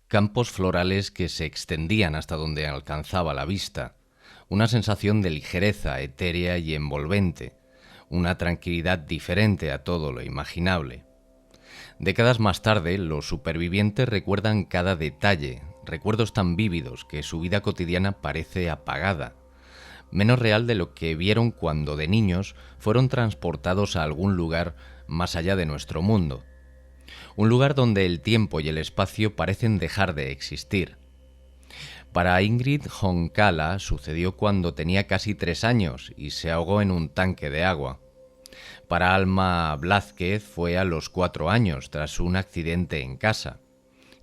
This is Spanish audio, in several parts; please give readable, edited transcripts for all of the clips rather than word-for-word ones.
Campos florales que se extendían hasta donde alcanzaba la vista, una sensación de ligereza etérea y envolvente, una tranquilidad diferente a todo lo imaginable. Décadas más tarde, los supervivientes recuerdan cada detalle, recuerdos tan vívidos que su vida cotidiana parece apagada, menos real de lo que vieron cuando de niños fueron transportados a algún lugar más allá de nuestro mundo. Un lugar donde el tiempo y el espacio parecen dejar de existir. Para Ingrid Honkala sucedió cuando tenía casi 3 años y se ahogó en un tanque de agua. Para Alma Blázquez fue a los 4 años, tras un accidente en casa.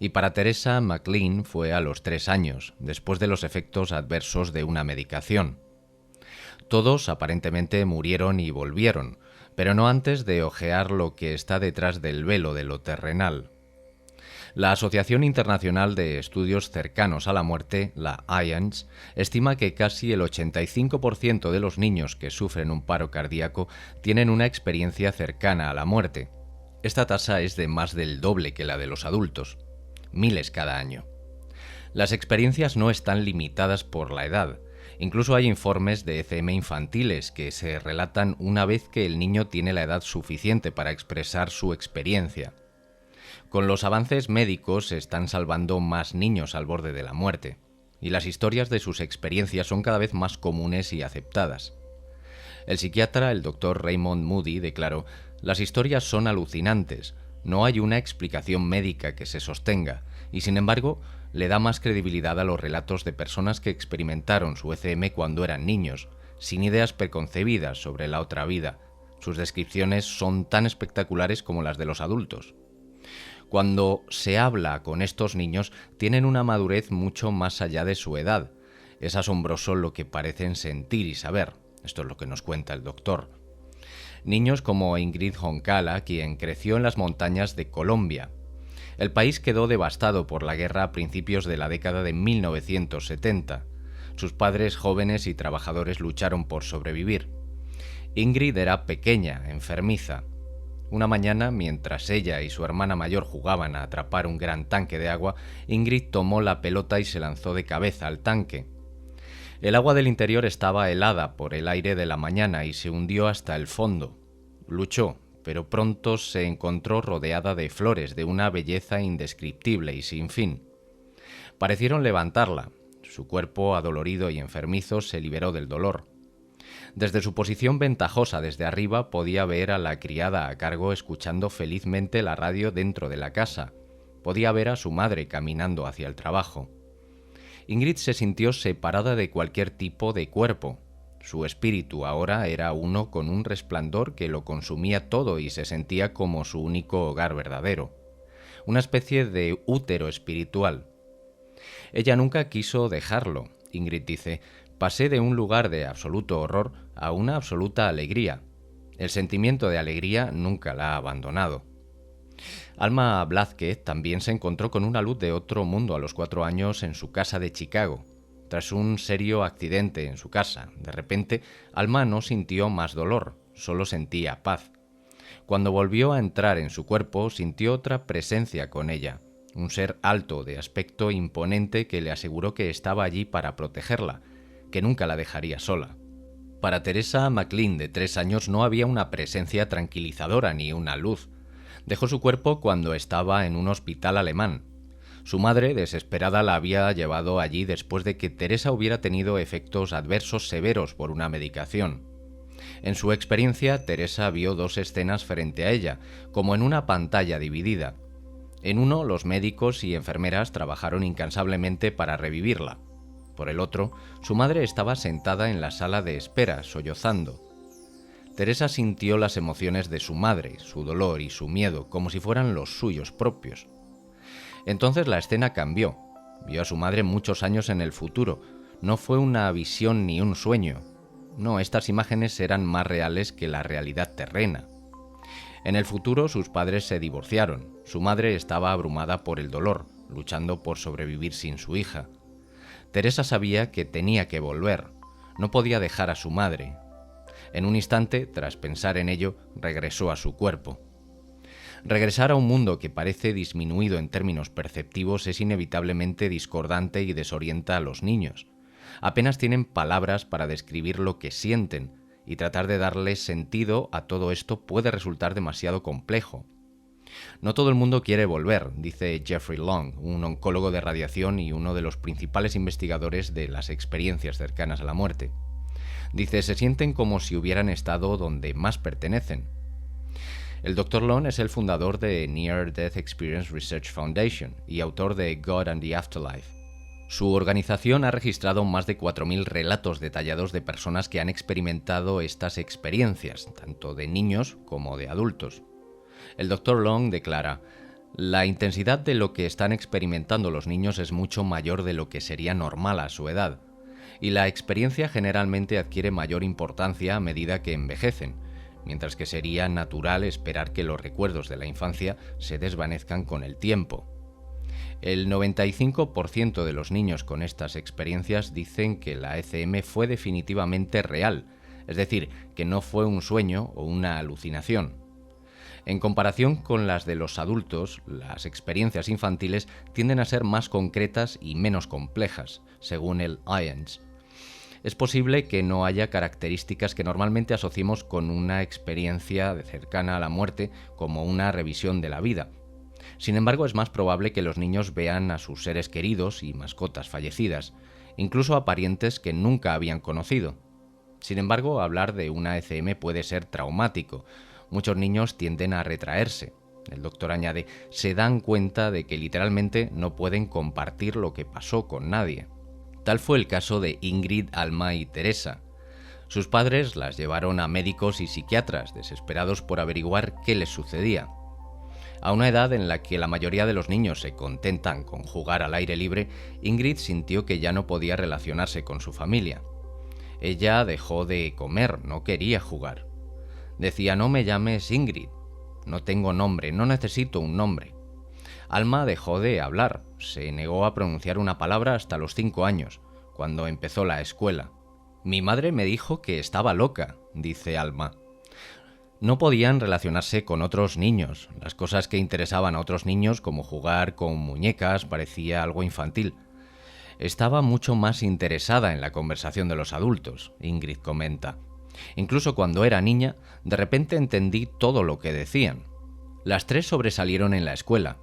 Y para Teresa McLean fue a los 3 años, después de los efectos adversos de una medicación. Todos aparentemente murieron y volvieron, pero no antes de hojear lo que está detrás del velo de lo terrenal. La Asociación Internacional de Estudios Cercanos a la Muerte, la IANS, estima que casi el 85% de los niños que sufren un paro cardíaco tienen una experiencia cercana a la muerte. Esta tasa es de más del doble que la de los adultos, miles cada año. Las experiencias no están limitadas por la edad. Incluso hay informes de ECM infantiles que se relatan una vez que el niño tiene la edad suficiente para expresar su experiencia. Con los avances médicos se están salvando más niños al borde de la muerte, y las historias de sus experiencias son cada vez más comunes y aceptadas. El psiquiatra, el Dr. Raymond Moody, declaró: «Las historias son alucinantes, no hay una explicación médica que se sostenga, y sin embargo, le da más credibilidad a los relatos de personas que experimentaron su ECM cuando eran niños, sin ideas preconcebidas sobre la otra vida. Sus descripciones son tan espectaculares como las de los adultos». Cuando se habla con estos niños, tienen una madurez mucho más allá de su edad. Es asombroso lo que parecen sentir y saber. Esto es lo que nos cuenta el doctor. Niños como Ingrid Honkala, quien creció en las montañas de Colombia. El país quedó devastado por la guerra a principios de la década de 1970. Sus padres jóvenes y trabajadores lucharon por sobrevivir. Ingrid era pequeña, enfermiza. Una mañana, mientras ella y su hermana mayor jugaban a atrapar un gran tanque de agua, Ingrid tomó la pelota y se lanzó de cabeza al tanque. El agua del interior estaba helada por el aire de la mañana y se hundió hasta el fondo. Luchó, pero pronto se encontró rodeada de flores de una belleza indescriptible y sin fin. Parecieron levantarla. Su cuerpo, adolorido y enfermizo, se liberó del dolor. Desde su posición ventajosa desde arriba podía ver a la criada a cargo escuchando felizmente la radio dentro de la casa. Podía ver a su madre caminando hacia el trabajo. Ingrid se sintió separada de cualquier tipo de cuerpo. Su espíritu ahora era uno con un resplandor que lo consumía todo y se sentía como su único hogar verdadero. Una especie de útero espiritual. Ella nunca quiso dejarlo. Ingrid dice: «Pasé de un lugar de absoluto horror a una absoluta alegría. El sentimiento de alegría nunca la ha abandonado». Alma Blázquez también se encontró con una luz de otro mundo a los 4 años en su casa de Chicago. Tras un serio accidente en su casa, de repente, Alma no sintió más dolor, solo sentía paz. Cuando volvió a entrar en su cuerpo, sintió otra presencia con ella, un ser alto, de aspecto imponente, que le aseguró que estaba allí para protegerla, que nunca la dejaría sola. Para Teresa McLean, de 3 años, no había una presencia tranquilizadora ni una luz. Dejó su cuerpo cuando estaba en un hospital alemán. Su madre, desesperada, la había llevado allí después de que Teresa hubiera tenido efectos adversos severos por una medicación. En su experiencia, Teresa vio 2 escenas frente a ella, como en una pantalla dividida. En uno, los médicos y enfermeras trabajaron incansablemente para revivirla. Por el otro, su madre estaba sentada en la sala de espera, sollozando. Teresa sintió las emociones de su madre, su dolor y su miedo, como si fueran los suyos propios. Entonces la escena cambió. Vio a su madre muchos años en el futuro. No fue una visión ni un sueño. No, estas imágenes eran más reales que la realidad terrena. En el futuro sus padres se divorciaron. Su madre estaba abrumada por el dolor, luchando por sobrevivir sin su hija. Teresa sabía que tenía que volver. No podía dejar a su madre. En un instante, tras pensar en ello, regresó a su cuerpo. Regresar a un mundo que parece disminuido en términos perceptivos es inevitablemente discordante y desorienta a los niños. Apenas tienen palabras para describir lo que sienten, y tratar de darle sentido a todo esto puede resultar demasiado complejo. No todo el mundo quiere volver, dice Jeffrey Long, un oncólogo de radiación y uno de los principales investigadores de las experiencias cercanas a la muerte. Dice, se sienten como si hubieran estado donde más pertenecen. El Dr. Long es el fundador de Near Death Experience Research Foundation y autor de God and the Afterlife. Su organización ha registrado más de 4.000 relatos detallados de personas que han experimentado estas experiencias, tanto de niños como de adultos. El Dr. Long declara, la intensidad de lo que están experimentando los niños es mucho mayor de lo que sería normal a su edad, y la experiencia generalmente adquiere mayor importancia a medida que envejecen, mientras que sería natural esperar que los recuerdos de la infancia se desvanezcan con el tiempo. El 95% de los niños con estas experiencias dicen que la ECM fue definitivamente real, es decir, que no fue un sueño o una alucinación. En comparación con las de los adultos, las experiencias infantiles tienden a ser más concretas y menos complejas, según el IANDS. Es posible que no haya características que normalmente asociemos con una experiencia cercana a la muerte, como una revisión de la vida. Sin embargo, es más probable que los niños vean a sus seres queridos y mascotas fallecidas, incluso a parientes que nunca habían conocido. Sin embargo, hablar de una ECM puede ser traumático. Muchos niños tienden a retraerse. El doctor añade, se dan cuenta de que literalmente no pueden compartir lo que pasó con nadie. Tal fue el caso de Ingrid, Alma y Teresa. Sus padres las llevaron a médicos y psiquiatras, desesperados por averiguar qué les sucedía. A una edad en la que la mayoría de los niños se contentan con jugar al aire libre, Ingrid sintió que ya no podía relacionarse con su familia. Ella dejó de comer, no quería jugar. Decía, no me llames Ingrid, no tengo nombre, no necesito un nombre. Alma dejó de hablar, se negó a pronunciar una palabra hasta los 5 años, cuando empezó la escuela. Mi madre me dijo que estaba loca, dice Alma. No podían relacionarse con otros niños. Las cosas que interesaban a otros niños, como jugar con muñecas, parecía algo infantil. Estaba mucho más interesada en la conversación de los adultos, Ingrid comenta. Incluso cuando era niña, de repente entendí todo lo que decían. Las 3 sobresalieron en la escuela.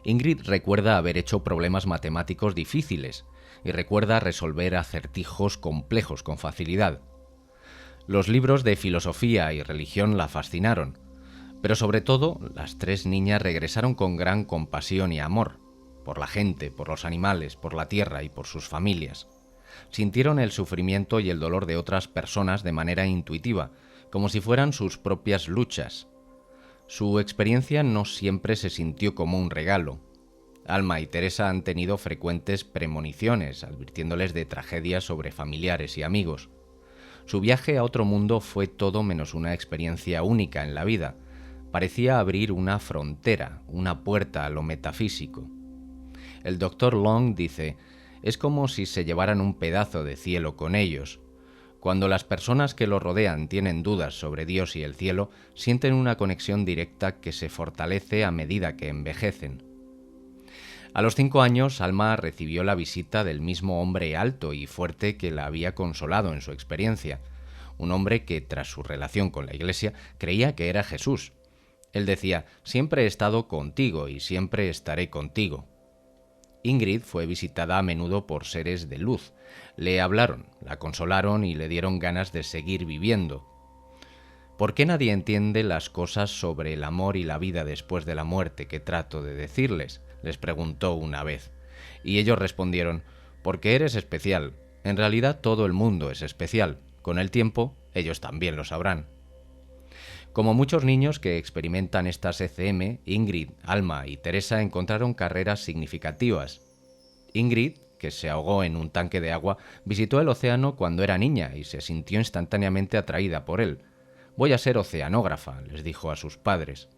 Ingrid recuerda haber hecho problemas matemáticos difíciles y recuerda resolver acertijos complejos con facilidad. Los libros de filosofía y religión la fascinaron, pero sobre todo las 3 niñas regresaron con gran compasión y amor, por la gente, por los animales, por la tierra y por sus familias. Sintieron el sufrimiento y el dolor de otras personas de manera intuitiva, como si fueran sus propias luchas. Su experiencia no siempre se sintió como un regalo. Alma y Teresa han tenido frecuentes premoniciones, advirtiéndoles de tragedias sobre familiares y amigos. Su viaje a otro mundo fue todo menos una experiencia única en la vida. Parecía abrir una frontera, una puerta a lo metafísico. El Dr. Long dice, es como si se llevaran un pedazo de cielo con ellos. Cuando las personas que lo rodean tienen dudas sobre Dios y el cielo, sienten una conexión directa que se fortalece a medida que envejecen. A los 5 años, Alma recibió la visita del mismo hombre alto y fuerte que la había consolado en su experiencia, un hombre que, tras su relación con la Iglesia, creía que era Jesús. Él decía, siempre he estado contigo y siempre estaré contigo. Ingrid fue visitada a menudo por seres de luz. Le hablaron, la consolaron y le dieron ganas de seguir viviendo. ¿Por qué nadie entiende las cosas sobre el amor y la vida después de la muerte que trato de decirles?, les preguntó una vez. Y ellos respondieron, porque eres especial. En realidad todo el mundo es especial. Con el tiempo, ellos también lo sabrán. Como muchos niños que experimentan estas ECM, Ingrid, Alma y Teresa encontraron carreras significativas. Ingrid, que se ahogó en un tanque de agua, visitó el océano cuando era niña y se sintió instantáneamente atraída por él. Voy a ser oceanógrafa, les dijo a sus padres.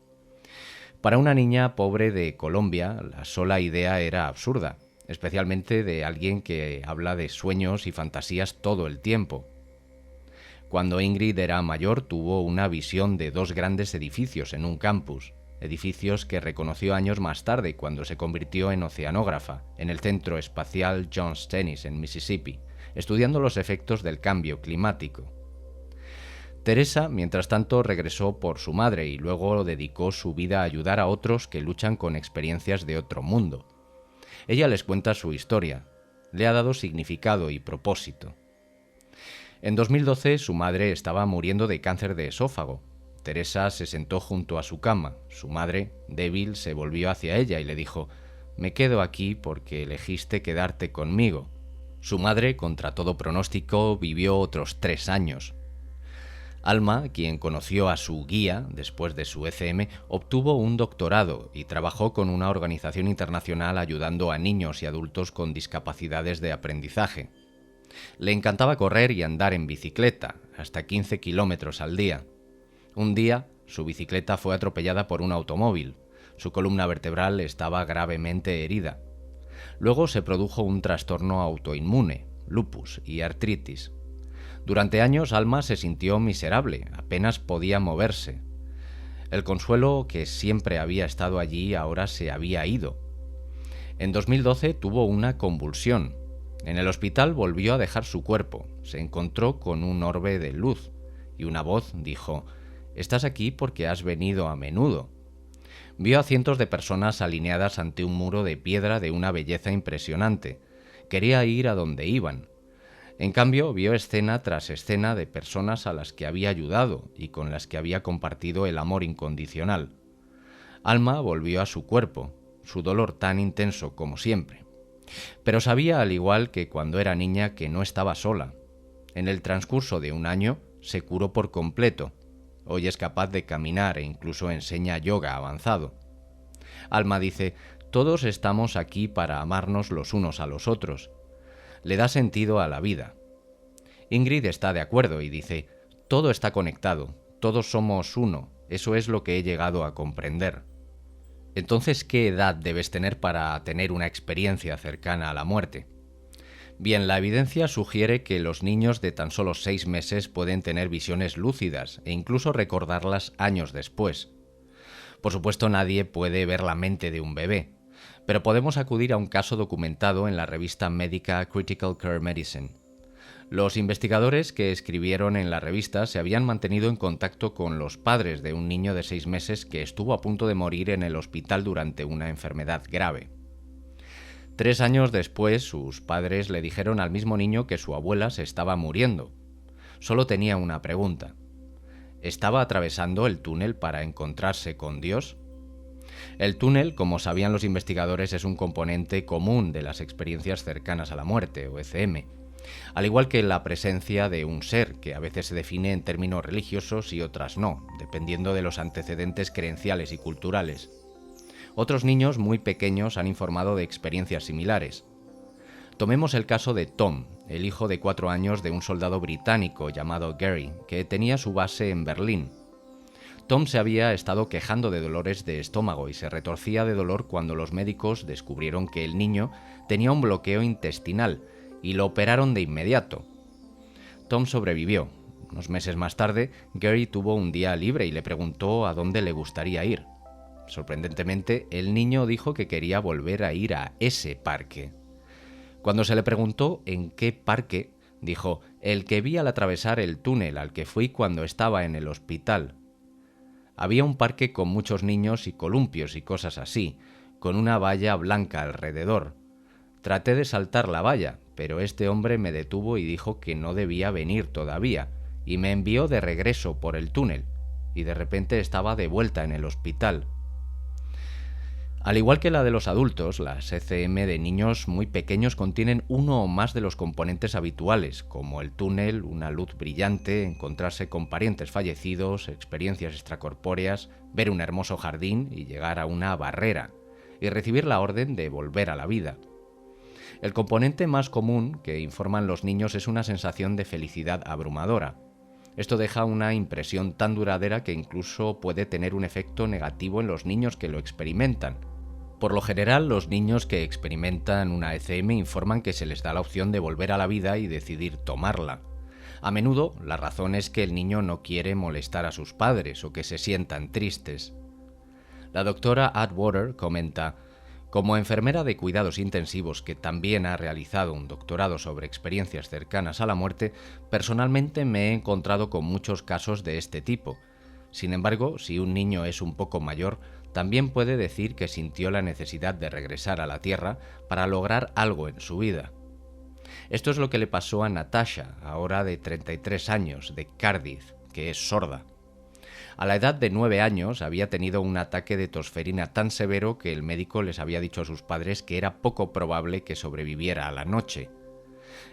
Para una niña pobre de Colombia, la sola idea era absurda, especialmente de alguien que habla de sueños y fantasías todo el tiempo. Cuando Ingrid era mayor, tuvo una visión de 2 grandes edificios en un campus. edificios que reconoció años más tarde cuando se convirtió en oceanógrafa en el Centro Espacial John Stennis en Mississippi, estudiando los efectos del cambio climático. Teresa, mientras tanto, regresó por su madre y luego dedicó su vida a ayudar a otros que luchan con experiencias de otro mundo. Ella les cuenta su historia, le ha dado significado y propósito. En 2012 su madre estaba muriendo de cáncer de esófago. Teresa se sentó junto a su cama. Su madre, débil, se volvió hacia ella y le dijo: «Me quedo aquí porque elegiste quedarte conmigo». Su madre, contra todo pronóstico, vivió otros 3 años. Alma, quien conoció a su guía después de su ECM, obtuvo un doctorado y trabajó con una organización internacional ayudando a niños y adultos con discapacidades de aprendizaje. Le encantaba correr y andar en bicicleta, hasta 15 kilómetros al día. Un día, su bicicleta fue atropellada por un automóvil. Su columna vertebral estaba gravemente herida. Luego se produjo un trastorno autoinmune, lupus y artritis. Durante años Alma se sintió miserable, apenas podía moverse. El consuelo que siempre había estado allí ahora se había ido. En 2012 tuvo una convulsión. En el hospital volvió a dejar su cuerpo, se encontró con un orbe de luz y una voz dijo: «Estás aquí porque has venido a menudo». Vio a cientos de personas alineadas ante un muro de piedra de una belleza impresionante. Quería ir a donde iban. En cambio, vio escena tras escena de personas a las que había ayudado y con las que había compartido el amor incondicional. Alma volvió a su cuerpo, su dolor tan intenso como siempre. Pero sabía, al igual que cuando era niña, que no estaba sola. En el transcurso de un año se curó por completo. Hoy es capaz de caminar e incluso enseña yoga avanzado. Alma dice: «Todos estamos aquí para amarnos los unos a los otros». Le da sentido a la vida. Ingrid está de acuerdo y dice: «Todo está conectado, todos somos uno, eso es lo que he llegado a comprender». Entonces, ¿qué edad debes tener para tener una experiencia cercana a la muerte? Bien, la evidencia sugiere que los niños de tan solo 6 meses pueden tener visiones lúcidas e incluso recordarlas años después. Por supuesto, nadie puede ver la mente de un bebé, pero podemos acudir a un caso documentado en la revista médica Critical Care Medicine. Los investigadores que escribieron en la revista se habían mantenido en contacto con los padres de un niño de 6 meses que estuvo a punto de morir en el hospital durante una enfermedad grave. 3 años después, sus padres le dijeron al mismo niño que su abuela se estaba muriendo. Solo tenía una pregunta: ¿estaba atravesando el túnel para encontrarse con Dios? El túnel, como sabían los investigadores, es un componente común de las experiencias cercanas a la muerte, o ECM, al igual que la presencia de un ser, que a veces se define en términos religiosos y otras no, dependiendo de los antecedentes creenciales y culturales. Otros niños muy pequeños han informado de experiencias similares. Tomemos el caso de Tom, el hijo de 4 años de un soldado británico llamado Gary, que tenía su base en Berlín. Tom se había estado quejando de dolores de estómago y se retorcía de dolor cuando los médicos descubrieron que el niño tenía un bloqueo intestinal y lo operaron de inmediato. Tom sobrevivió. Unos meses más tarde, Gary tuvo un día libre y le preguntó a dónde le gustaría ir. Sorprendentemente, el niño dijo que quería volver a ir a ese parque. Cuando se le preguntó en qué parque, dijo: «El que vi al atravesar el túnel al que fui cuando estaba en el hospital». Había un parque con muchos niños y columpios y cosas así, con una valla blanca alrededor. Traté de saltar la valla, pero este hombre me detuvo y dijo que no debía venir todavía, y me envió de regreso por el túnel, y de repente estaba de vuelta en el hospital. Al igual que la de los adultos, las ECM de niños muy pequeños contienen uno o más de los componentes habituales, como el túnel, una luz brillante, encontrarse con parientes fallecidos, experiencias extracorpóreas, ver un hermoso jardín y llegar a una barrera, y recibir la orden de volver a la vida. El componente más común que informan los niños es una sensación de felicidad abrumadora. Esto deja una impresión tan duradera que incluso puede tener un efecto negativo en los niños que lo experimentan. Por lo general, los niños que experimentan una ECM informan que se les da la opción de volver a la vida y decidir tomarla. A menudo, la razón es que el niño no quiere molestar a sus padres o que se sientan tristes. La doctora Atwater comenta: como enfermera de cuidados intensivos que también ha realizado un doctorado sobre experiencias cercanas a la muerte, personalmente me he encontrado con muchos casos de este tipo. Sin embargo, si un niño es un poco mayor, también puede decir que sintió la necesidad de regresar a la Tierra para lograr algo en su vida. Esto es lo que le pasó a Natasha, ahora de 33 años, de Cardiff, que es sorda. A la edad de 9 años había tenido un ataque de tosferina tan severo que el médico les había dicho a sus padres que era poco probable que sobreviviera a la noche.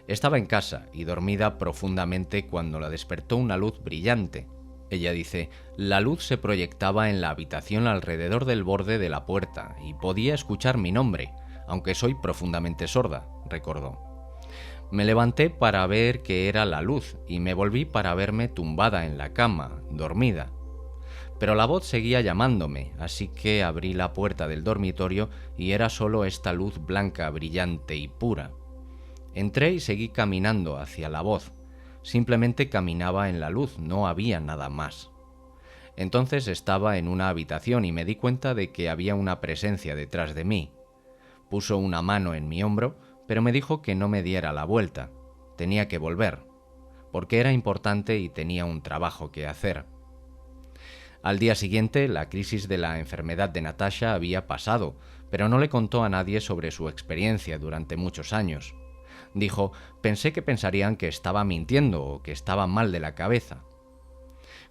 Estaba en casa y dormida profundamente cuando la despertó una luz brillante. Ella dice: la luz se proyectaba en la habitación alrededor del borde de la puerta y podía escuchar mi nombre, aunque soy profundamente sorda, recordó. Me levanté para ver qué era la luz y me volví para verme tumbada en la cama, dormida. Pero la voz seguía llamándome, así que abrí la puerta del dormitorio y era solo esta luz blanca, brillante y pura. Entré y seguí caminando hacia la voz. Simplemente caminaba en la luz, no había nada más. Entonces estaba en una habitación y me di cuenta de que había una presencia detrás de mí. Puso una mano en mi hombro, pero me dijo que no me diera la vuelta. Tenía que volver, porque era importante y tenía un trabajo que hacer. Al día siguiente, la crisis de la enfermedad de Natasha había pasado, pero no le contó a nadie sobre su experiencia durante muchos años. Dijo: pensé que pensarían que estaba mintiendo o que estaba mal de la cabeza.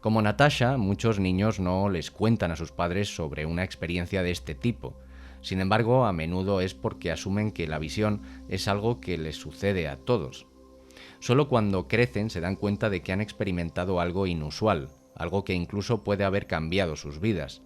Como Natasha, muchos niños no les cuentan a sus padres sobre una experiencia de este tipo. Sin embargo, a menudo es porque asumen que la visión es algo que les sucede a todos. Solo cuando crecen se dan cuenta de que han experimentado algo inusual, algo que incluso puede haber cambiado sus vidas.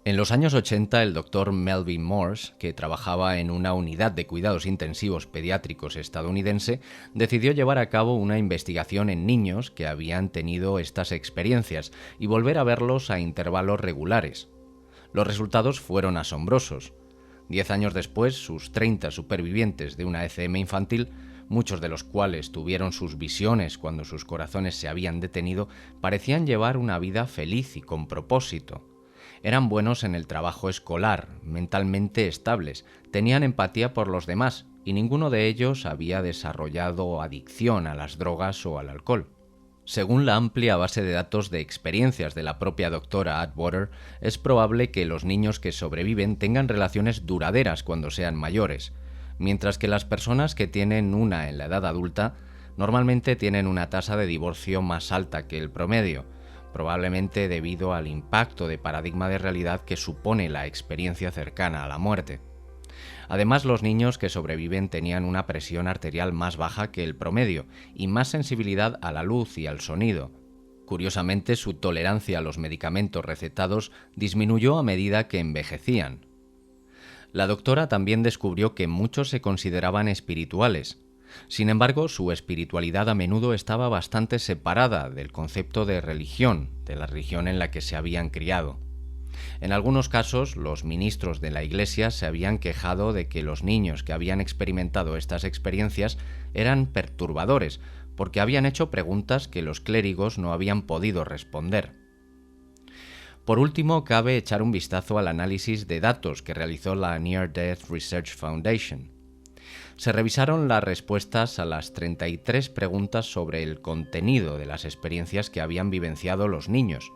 En los años 80, el doctor Melvin Morse, que trabajaba en una unidad de cuidados intensivos pediátricos estadounidense, decidió llevar a cabo una investigación en niños que habían tenido estas experiencias y volver a verlos a intervalos regulares. Los resultados fueron asombrosos. 10 años después, sus 30 supervivientes de una ECM infantil, muchos de los cuales tuvieron sus visiones cuando sus corazones se habían detenido, parecían llevar una vida feliz y con propósito. Eran buenos en el trabajo escolar, mentalmente estables, tenían empatía por los demás y ninguno de ellos había desarrollado adicción a las drogas o al alcohol. Según la amplia base de datos de experiencias de la propia doctora Atwater, es probable que los niños que sobreviven tengan relaciones duraderas cuando sean mayores, mientras que las personas que tienen una en la edad adulta normalmente tienen una tasa de divorcio más alta que el promedio, probablemente debido al impacto de paradigma de realidad que supone la experiencia cercana a la muerte. Además, los niños que sobreviven tenían una presión arterial más baja que el promedio y más sensibilidad a la luz y al sonido. Curiosamente, su tolerancia a los medicamentos recetados disminuyó a medida que envejecían. La doctora también descubrió que muchos se consideraban espirituales. Sin embargo, su espiritualidad a menudo estaba bastante separada del concepto de religión, de la religión en la que se habían criado. En algunos casos, los ministros de la Iglesia se habían quejado de que los niños que habían experimentado estas experiencias eran perturbadores, porque habían hecho preguntas que los clérigos no habían podido responder. Por último, cabe echar un vistazo al análisis de datos que realizó la Near Death Research Foundation. Se revisaron las respuestas a las 33 preguntas sobre el contenido de las experiencias que habían vivenciado los niños.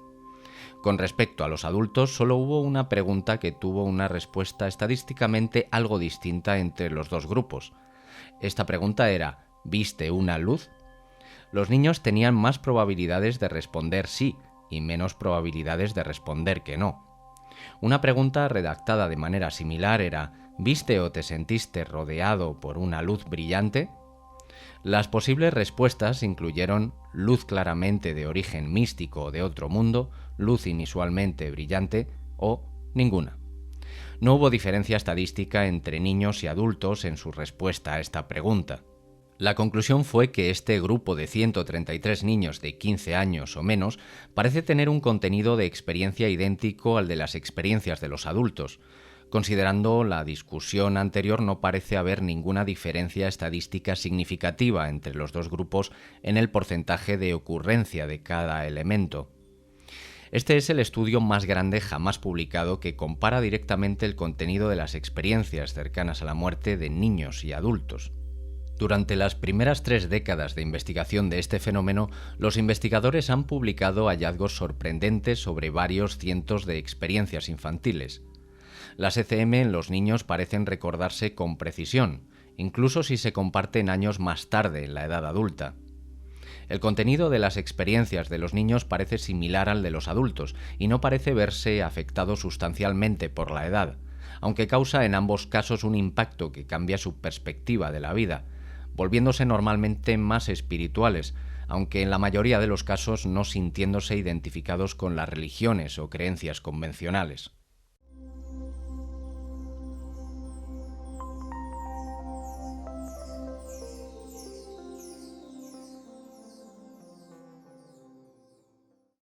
Con respecto a los adultos, solo hubo una pregunta que tuvo una respuesta estadísticamente algo distinta entre los dos grupos. Esta pregunta era: ¿viste una luz? Los niños tenían más probabilidades de responder sí y menos probabilidades de responder que no. Una pregunta redactada de manera similar era: ¿viste o te sentiste rodeado por una luz brillante? Las posibles respuestas incluyeron luz claramente de origen místico o de otro mundo, luz inusualmente brillante o ninguna. No hubo diferencia estadística entre niños y adultos en su respuesta a esta pregunta. La conclusión fue que este grupo de 133 niños de 15 años o menos parece tener un contenido de experiencia idéntico al de las experiencias de los adultos. Considerando la discusión anterior, no parece haber ninguna diferencia estadística significativa entre los dos grupos en el porcentaje de ocurrencia de cada elemento. Este es el estudio más grande jamás publicado que compara directamente el contenido de las experiencias cercanas a la muerte de niños y adultos. Durante las primeras 3 décadas de investigación de este fenómeno, los investigadores han publicado hallazgos sorprendentes sobre varios cientos de experiencias infantiles. Las ECM en los niños parecen recordarse con precisión, incluso si se comparten años más tarde en la edad adulta. El contenido de las experiencias de los niños parece similar al de los adultos y no parece verse afectado sustancialmente por la edad, aunque causa en ambos casos un impacto que cambia su perspectiva de la vida, volviéndose normalmente más espirituales, aunque en la mayoría de los casos no sintiéndose identificados con las religiones o creencias convencionales.